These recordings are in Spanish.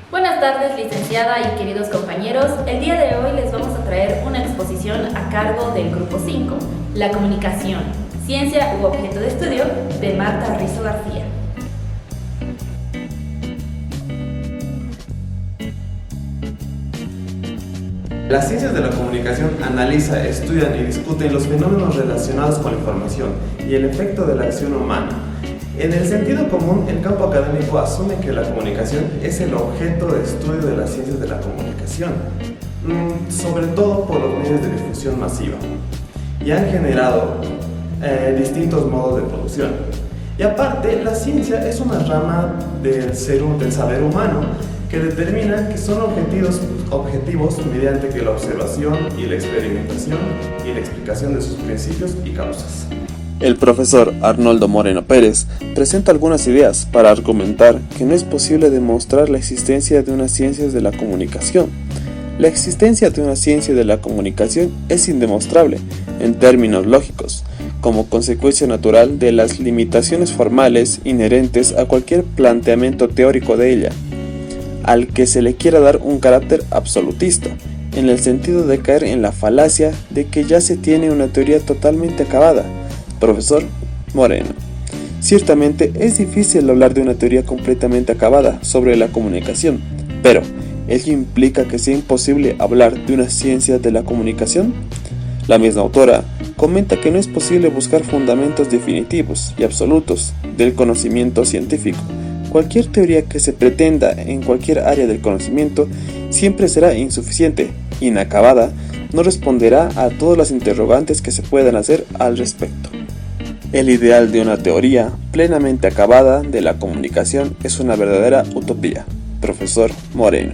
Buenas tardes, licenciada y queridos compañeros. El día de hoy les vamos a traer una exposición a cargo del Grupo 5, La comunicación, ciencia u objeto de estudio, de Marta Rizo García. Las ciencias de la comunicación analizan, estudian y discuten los fenómenos relacionados con la información y el efecto de la acción humana. En el sentido común, el campo académico asume que la comunicación es el objeto de estudio de las ciencias de la comunicación, sobre todo por los medios de difusión masiva, y han generado distintos modos de producción. Y aparte, la ciencia es una rama del saber humano que determina que son objetivos mediante que la observación y la experimentación y la explicación de sus principios y causas. El profesor Arnoldo Moreno Pérez presenta algunas ideas para argumentar que no es posible demostrar la existencia de unas ciencias de la comunicación. La existencia de una ciencia de la comunicación es indemostrable en términos lógicos, como consecuencia natural de las limitaciones formales inherentes a cualquier planteamiento teórico de ella, al que se le quiera dar un carácter absolutista, en el sentido de caer en la falacia de que ya se tiene una teoría totalmente acabada. Profesor Moreno: ciertamente es difícil hablar de una teoría completamente acabada sobre la comunicación, pero ¿ello implica que sea imposible hablar de una ciencia de la comunicación? La misma autora comenta que no es posible buscar fundamentos definitivos y absolutos del conocimiento científico. Cualquier teoría que se pretenda en cualquier área del conocimiento siempre será insuficiente, inacabada, no responderá a todas las interrogantes que se puedan hacer al respecto. El ideal de una teoría plenamente acabada de la comunicación es una verdadera utopía. Profesor Moreno: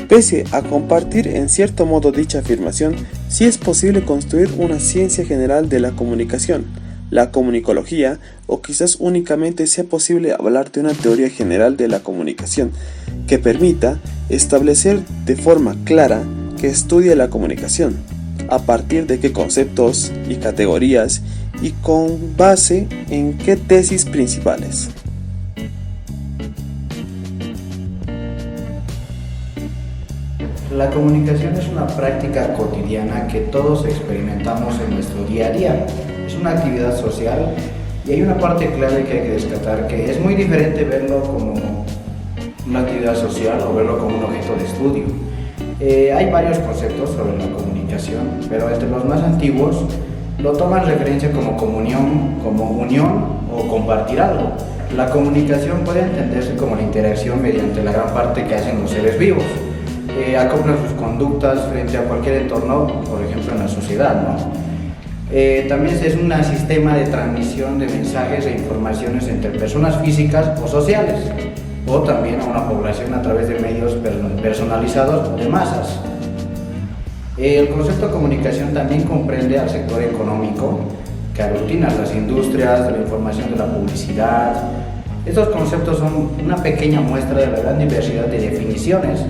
pese a compartir en cierto modo dicha afirmación, sí es posible construir una ciencia general de la comunicación, la comunicología, o quizás únicamente sea posible hablar de una teoría general de la comunicación que permita establecer de forma clara que estudia la comunicación, a partir de qué conceptos y categorías y con base en qué tesis principales. La comunicación es una práctica cotidiana que todos experimentamos en nuestro día a día. Es una actividad social y hay una parte clave que hay que destacar, que es muy diferente verlo como una actividad social o verlo como un objeto de estudio. Hay varios conceptos sobre la comunicación, pero entre los más antiguos lo toman referencia como comunión, como unión o compartir algo. La comunicación puede entenderse como la interacción mediante la gran parte que hacen los seres vivos. Acoplan sus conductas frente a cualquier entorno, por ejemplo en la sociedad, ¿no? También es un sistema de transmisión de mensajes e informaciones entre personas físicas o sociales, o también a una población a través de medios personalizados de masas. El concepto de comunicación también comprende al sector económico, que aglutina las industrias de la información, de la publicidad. Estos conceptos son una pequeña muestra de la gran diversidad de definiciones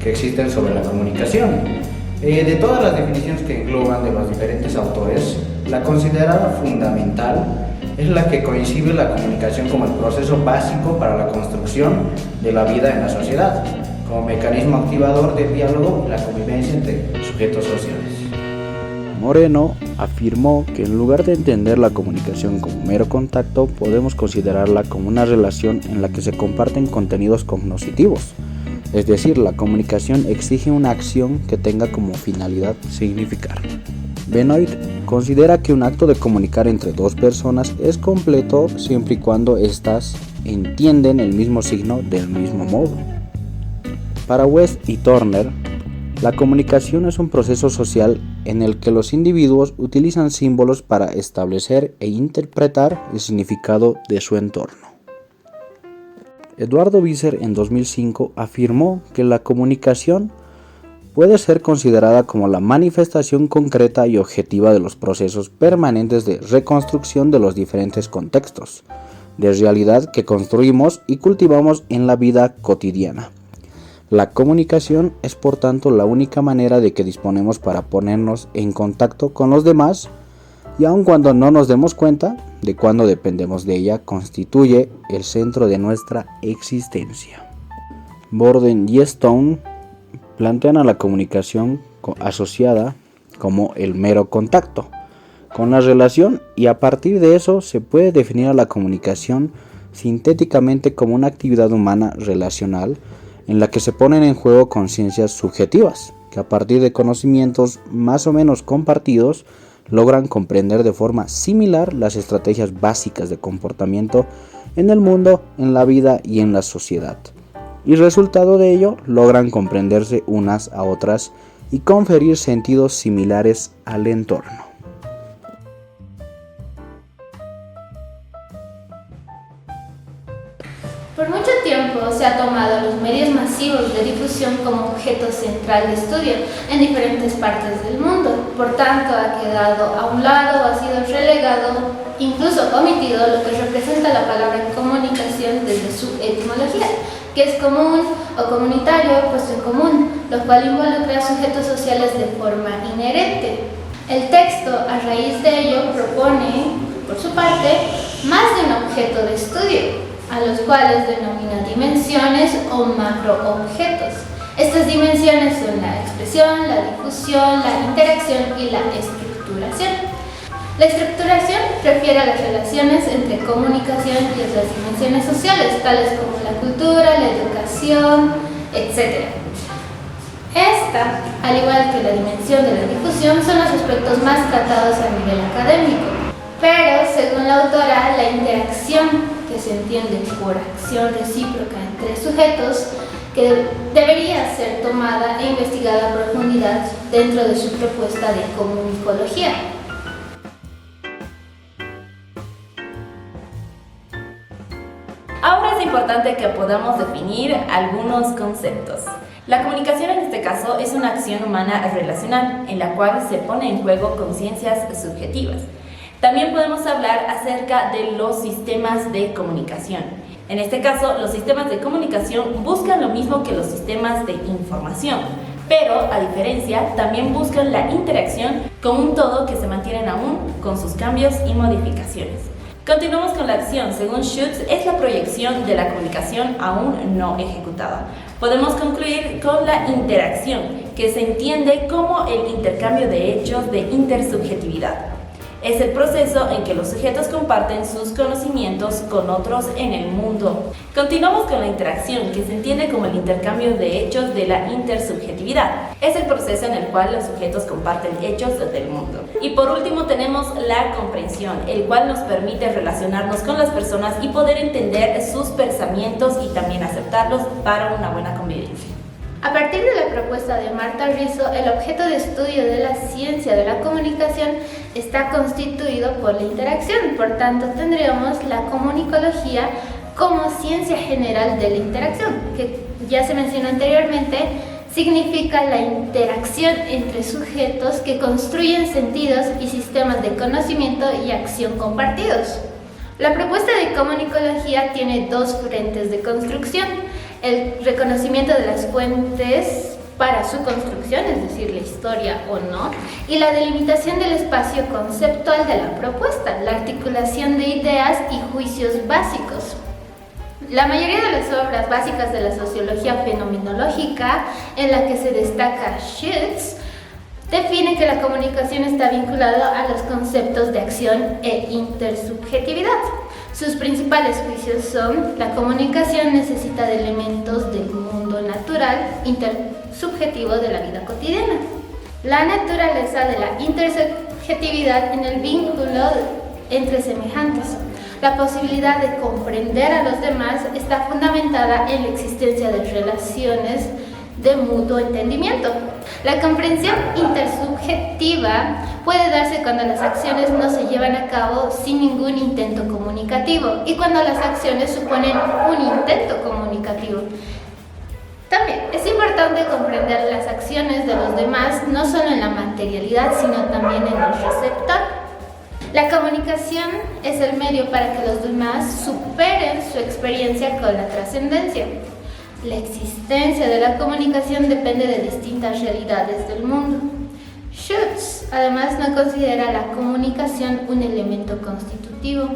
que existen sobre la comunicación. De todas las definiciones que engloban de los diferentes autores, la considerada fundamental es la que concibe la comunicación como el proceso básico para la construcción de la vida en la sociedad, como mecanismo activador del diálogo y la convivencia entre sujetos sociales. Moreno afirmó que en lugar de entender la comunicación como mero contacto, podemos considerarla como una relación en la que se comparten contenidos cognitivos. Es decir, la comunicación exige una acción que tenga como finalidad significar. Benoit considera que un acto de comunicar entre dos personas es completo siempre y cuando éstas entienden el mismo signo del mismo modo. Para West y Turner, la comunicación es un proceso social en el que los individuos utilizan símbolos para establecer e interpretar el significado de su entorno. Eduardo Visser en 2005 afirmó que la comunicación puede ser considerada como la manifestación concreta y objetiva de los procesos permanentes de reconstrucción de los diferentes contextos de realidad que construimos y cultivamos en la vida cotidiana. La comunicación es por tanto la única manera de que disponemos para ponernos en contacto con los demás, y aun cuando no nos demos cuenta de cuándo dependemos de ella, constituye el centro de nuestra existencia. Borden y Stone plantean a la comunicación asociada como el mero contacto con la relación, y a partir de eso se puede definir a la comunicación sintéticamente como una actividad humana relacional en la que se ponen en juego conciencias subjetivas que a partir de conocimientos más o menos compartidos logran comprender de forma similar las estrategias básicas de comportamiento en el mundo, en la vida y en la sociedad, y resultado de ello logran comprenderse unas a otras y conferir sentidos similares al entorno. Por mucho tiempo se ha tomado los medios masivos de difusión como objeto central de estudio en diferentes partes del mundo. Por tanto, ha quedado a un lado o ha sido relegado, incluso omitido, lo que representa la palabra comunicación desde su etimología, que es común o comunitario, puesto en común, lo cual involucra sujetos sociales de forma inherente. El texto, a raíz de ello, propone, por su parte, más de un objeto de estudio, a los cuales denomina dimensiones o macroobjetos. Estas dimensiones son la expresión, la difusión, la interacción y la estructuración. La estructuración refiere a las relaciones entre comunicación y otras dimensiones sociales, tales como la cultura, la educación, etc. Esta, al igual que la dimensión de la difusión, son los aspectos más tratados a nivel académico. Pero, según la autora, la interacción, que se entiende por acción recíproca entre sujetos, que debería ser tomada e investigada a profundidad dentro de su propuesta de comunicología. Ahora es importante que podamos definir algunos conceptos. La comunicación en este caso es una acción humana relacional en la cual se pone en juego conciencias subjetivas. También podemos hablar acerca de los sistemas de comunicación. En este caso, los sistemas de comunicación buscan lo mismo que los sistemas de información, pero a diferencia, también buscan la interacción con un todo que se mantienen aún con sus cambios y modificaciones. Continuamos con la acción. Según Schutz, es la proyección de la comunicación aún no ejecutada. Podemos concluir con la interacción, que se entiende como el intercambio de hechos de intersubjetividad. Es el proceso en que los sujetos comparten sus conocimientos con otros en el mundo. Continuamos con la interacción, que se entiende como el intercambio de hechos de la intersubjetividad. Es el proceso en el cual los sujetos comparten hechos del mundo. Y por último tenemos la comprensión, el cual nos permite relacionarnos con las personas y poder entender sus pensamientos y también aceptarlos para una buena convivencia. A partir de la propuesta de Marta Rizzo, el objeto de estudio de la ciencia de la comunicación está constituido por la interacción. Por tanto, tendríamos la comunicología como ciencia general de la interacción, que ya se mencionó anteriormente, significa la interacción entre sujetos que construyen sentidos y sistemas de conocimiento y acción compartidos. La propuesta de comunicología tiene dos frentes de construcción: el reconocimiento de las fuentes para su construcción, es decir, la historia o no, y la delimitación del espacio conceptual de la propuesta, la articulación de ideas y juicios básicos. La mayoría de las obras básicas de la sociología fenomenológica, en la que se destaca Schutz, define que la comunicación está vinculada a los conceptos de acción e intersubjetividad. Sus principales juicios son: la comunicación necesita de elementos del mundo natural, intersubjetivo de la vida cotidiana. La naturaleza de la intersubjetividad en el vínculo entre semejantes. La posibilidad de comprender a los demás está fundamentada en la existencia de relaciones de mutuo entendimiento. La comprensión intersubjetiva puede darse cuando las acciones no se llevan a cabo sin ningún intento comunicativo y cuando las acciones suponen un intento comunicativo. También es importante comprender las acciones de los demás no solo en la materialidad, sino también en el receptor. La comunicación es el medio para que los demás superen su experiencia con la trascendencia. La existencia de la comunicación depende de distintas realidades del mundo. Schutz, además, no considera la comunicación un elemento constitutivo.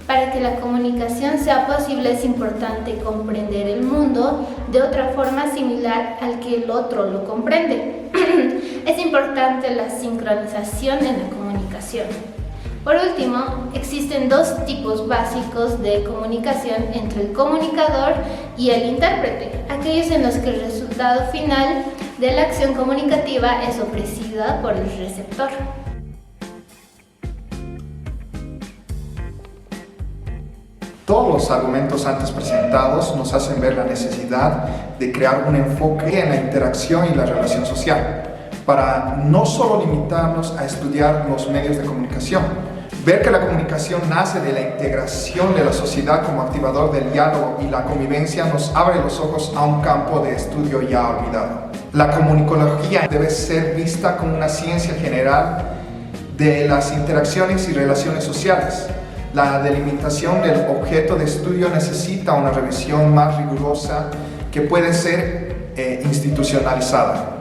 Para que la comunicación sea posible es importante comprender el mundo de otra forma similar al que el otro lo comprende. Es importante la sincronización en la comunicación. Por último, existen dos tipos básicos de comunicación entre el comunicador y el intérprete, aquellos en los que el resultado final de la acción comunicativa es ofrecida por el receptor. Todos los argumentos antes presentados nos hacen ver la necesidad de crear un enfoque en la interacción y la relación social, para no solo limitarnos a estudiar los medios de comunicación. Ver que la comunicación nace de la integración de la sociedad como activador del diálogo y la convivencia nos abre los ojos a un campo de estudio ya olvidado. La comunicología debe ser vista como una ciencia general de las interacciones y relaciones sociales. La delimitación del objeto de estudio necesita una revisión más rigurosa que puede ser institucionalizada.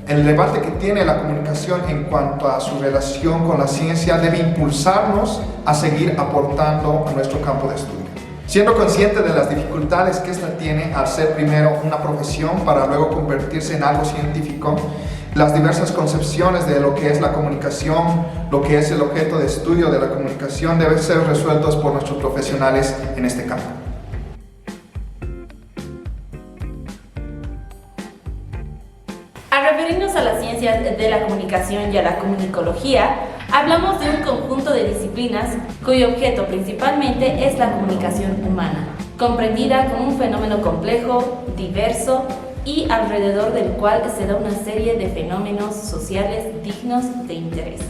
El debate que tiene la comunicación en cuanto a su relación con la ciencia debe impulsarnos a seguir aportando a nuestro campo de estudio. Siendo consciente de las dificultades que esta tiene al ser primero una profesión para luego convertirse en algo científico, las diversas concepciones de lo que es la comunicación, lo que es el objeto de estudio de la comunicación deben ser resueltos por nuestros profesionales en este campo. Al referirnos a las ciencias de la comunicación y a la comunicología, hablamos de un conjunto de disciplinas cuyo objeto principalmente es la comunicación humana, comprendida como un fenómeno complejo, diverso y alrededor del cual se da una serie de fenómenos sociales dignos de interés.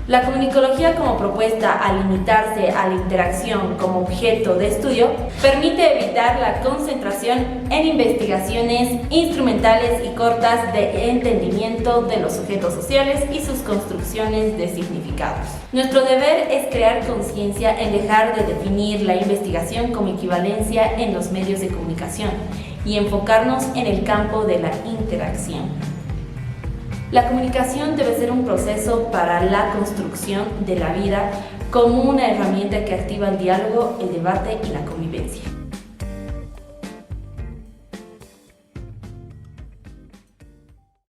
La comunicología como propuesta al limitarse a la interacción como objeto de estudio permite evitar la concentración en investigaciones instrumentales y cortas de entendimiento de los sujetos sociales y sus construcciones de significados. Nuestro deber es crear conciencia en dejar de definir la investigación como equivalencia en los medios de comunicación y enfocarnos en el campo de la interacción. La comunicación debe ser un proceso para la construcción de la vida como una herramienta que activa el diálogo, el debate y la convivencia.